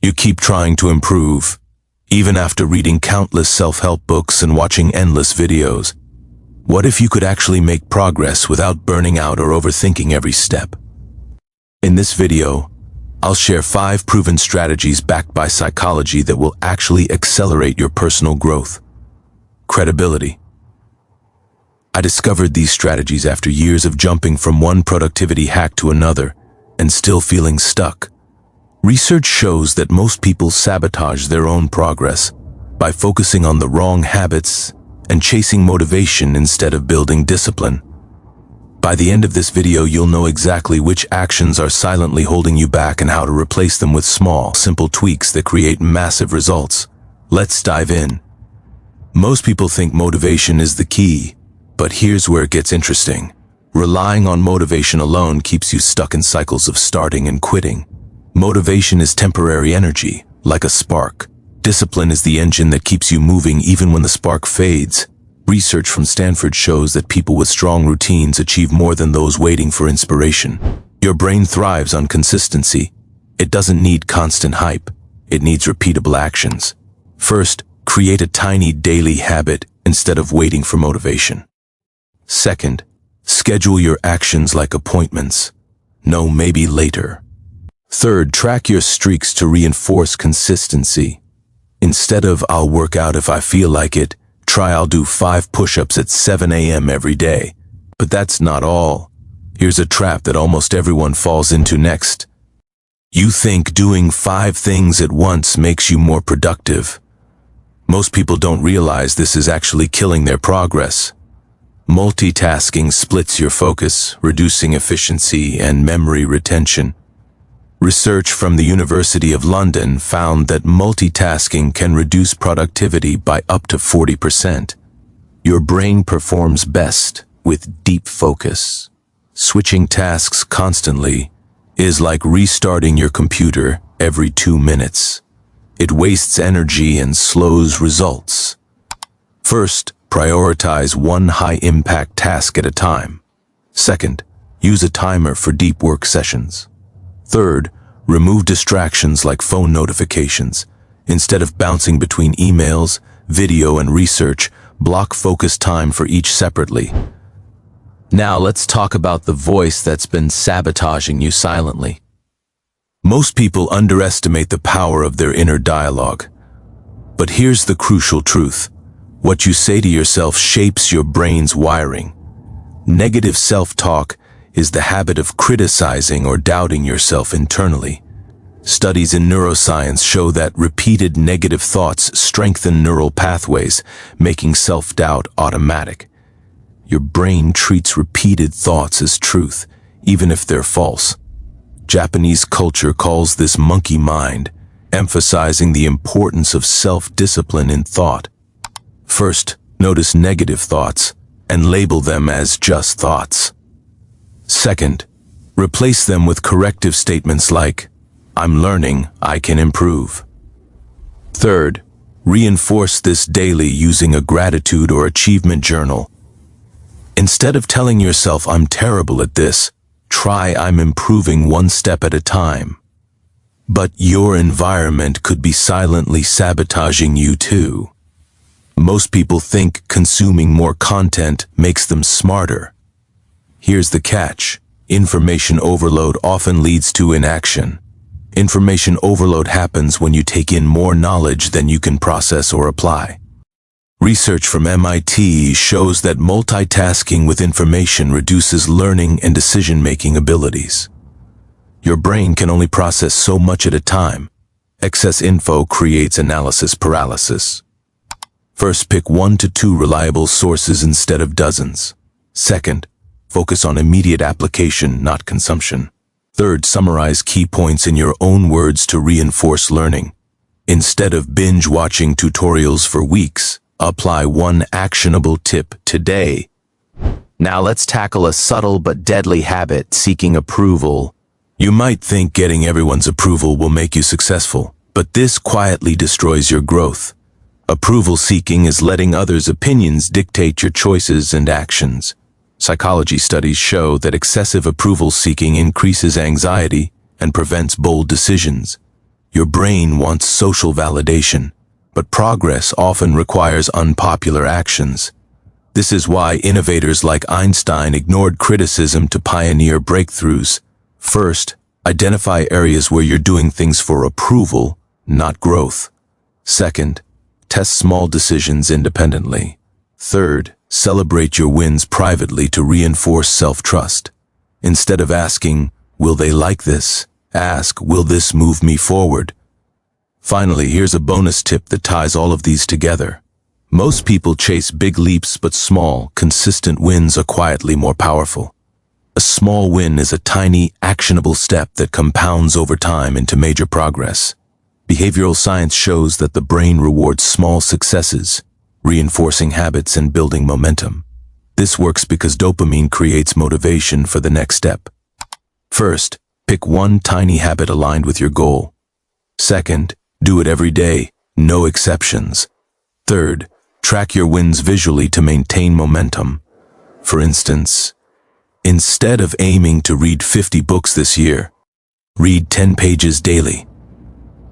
You keep trying to improve, even after reading countless self-help books and watching endless videos. What if you could actually make progress without burning out or overthinking every step? In this video, I'll share 5 proven strategies backed by psychology that will actually accelerate your personal growth. Credibility. I discovered these strategies after years of jumping from one productivity hack to another and still feeling stuck. Research shows that most people sabotage their own progress by focusing on the wrong habits and chasing motivation instead of building discipline. By the end of this video, you'll know exactly which actions are silently holding you back and how to replace them with small, simple tweaks that create massive results. Let's dive in. Most people think motivation is the key, but here's where it gets interesting. Relying on motivation alone keeps you stuck in cycles of starting and quitting. Motivation is temporary energy, like a spark. Discipline is the engine that keeps you moving even when the spark fades. Research from Stanford shows that people with strong routines achieve more than those waiting for inspiration. Your brain thrives on consistency. It doesn't need constant hype. It needs repeatable actions. First, create a tiny daily habit instead of waiting for motivation. Second, schedule your actions like appointments. No, maybe later. Third, track your streaks to reinforce consistency. Instead of "I'll work out if I feel like it," try "I'll do 5 push-ups at 7 a.m. every day." But that's not all. Here's a trap that almost everyone falls into next. You think doing 5 things at once makes you more productive. Most people don't realize this is actually killing their progress. Multitasking splits your focus, reducing efficiency and memory retention. Research from the University of London found that multitasking can reduce productivity by up to 40%. Your brain performs best with deep focus. Switching tasks constantly is like restarting your computer every 2 minutes. It wastes energy and slows results. First, prioritize one high-impact task at a time. Second, use a timer for deep work sessions. Third, remove distractions like phone notifications. Instead of bouncing between emails, video, and research, block focus time for each separately. Now let's talk about the voice that's been sabotaging you silently. Most people underestimate the power of their inner dialogue. But here's the crucial truth. What you say to yourself shapes your brain's wiring. Negative self-talk is the habit of criticizing or doubting yourself internally. Studies in neuroscience show that repeated negative thoughts strengthen neural pathways, making self-doubt automatic. Your brain treats repeated thoughts as truth, even if they're false. Japanese culture calls this monkey mind, emphasizing the importance of self-discipline in thought. First, notice negative thoughts and label them as just thoughts. Second, replace them with corrective statements like, "I'm learning, I can improve." Third, reinforce this daily using a gratitude or achievement journal. Instead of telling yourself, "I'm terrible at this," try, "I'm improving one step at a time." But your environment could be silently sabotaging you too. Most people think consuming more content makes them smarter. Here's the catch. Information overload often leads to inaction. Information overload happens when you take in more knowledge than you can process or apply. Research from MIT shows that multitasking with information reduces learning and decision-making abilities. Your brain can only process so much at a time. Excess info creates analysis paralysis. First, pick 1 to 2 reliable sources instead of dozens. Second, focus on immediate application, not consumption. Third, summarize key points in your own words to reinforce learning. Instead of binge-watching tutorials for weeks, apply one actionable tip today. Now let's tackle a subtle but deadly habit: seeking approval. You might think getting everyone's approval will make you successful, but this quietly destroys your growth. Approval seeking is letting others' opinions dictate your choices and actions. Psychology studies show that excessive approval seeking increases anxiety and prevents bold decisions. Your brain wants social validation, but progress often requires unpopular actions. This is why innovators like Einstein ignored criticism to pioneer breakthroughs. First, identify areas where you're doing things for approval, not growth. Second, test small decisions independently. Third, celebrate your wins privately to reinforce self-trust. Instead of asking, "Will they like this?" ask, "Will this move me forward?" Finally, here's a bonus tip that ties all of these together. Most people chase big leaps, but small, consistent wins are quietly more powerful. A small win is a tiny, actionable step that compounds over time into major progress. Behavioral science shows that the brain rewards small successes, reinforcing habits and building momentum. This works because dopamine creates motivation for the next step. First, pick one tiny habit aligned with your goal. Second, do it every day, no exceptions. Third, track your wins visually to maintain momentum. For instance, instead of aiming to read 50 books this year, read 10 pages daily.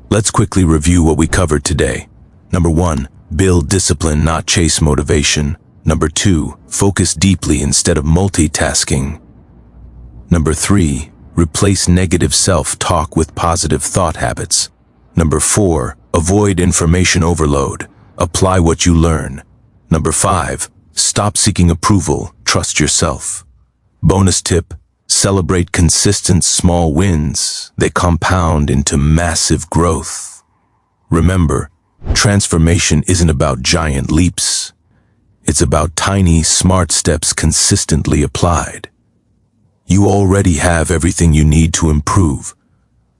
Let's quickly review what we covered today. Number 1, build discipline, not chase motivation. Number 2, focus deeply instead of multitasking. Number 3, replace negative self-talk with positive thought habits. Number 4, avoid information overload. Apply what you learn. Number 5, stop seeking approval, trust yourself. Bonus tip, celebrate consistent small wins. They compound into massive growth. Remember, transformation isn't about giant leaps. It's about tiny, smart steps consistently applied. You already have everything you need to improve.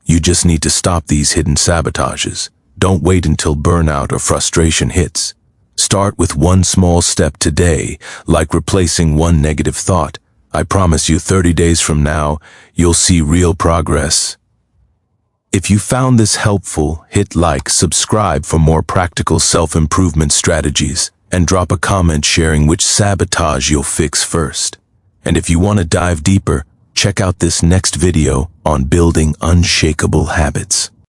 You just need to stop these hidden sabotages. Don't wait until burnout or frustration hits. Start with one small step today, like replacing one negative thought. I promise you 30 days from now, you'll see real progress. If you found this helpful, hit like, subscribe for more practical self-improvement strategies, and drop a comment sharing which sabotage you'll fix first. And if you want to dive deeper, check out this next video on building unshakable habits.